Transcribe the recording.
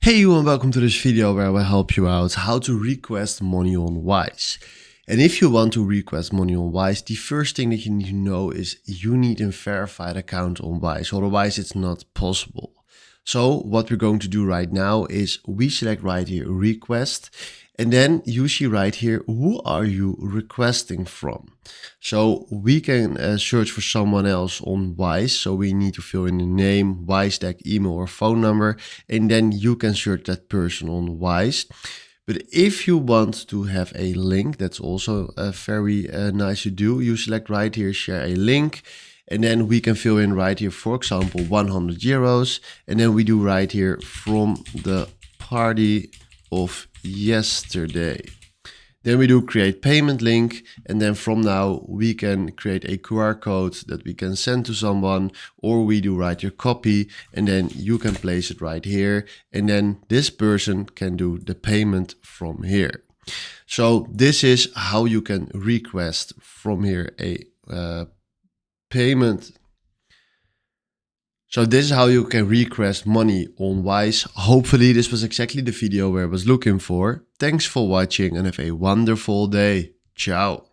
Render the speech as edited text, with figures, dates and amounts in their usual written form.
Hey you and welcome to this video where I will help you out how to request money on Wise. And if you want to request money on Wise, the first thing that you need to know is you need a verified account on Wise, otherwise it's not possible. So what we're going to do right now is we select right here request, and then you see right here who are you requesting from. So we can search for someone else on Wise, so we need to fill in the name, Wise tag, email or phone number, and then you can search that person on Wise. But if you want to have a link, that's also very nice to do. You select right here, share a link, and then we can fill in right here, for example, 100 euros. And then we do right here from the party of yesterday. Then we do create payment link. And then from now we can create a QR code that we can send to someone, or we do right here copy, and then you can place it right here. And then this person can do the payment from here. So this is how you can request from here a payment. So this is how you can request money on Wise. Hopefully this was exactly the video where I was looking for. Thanks for watching and have a wonderful day. Ciao.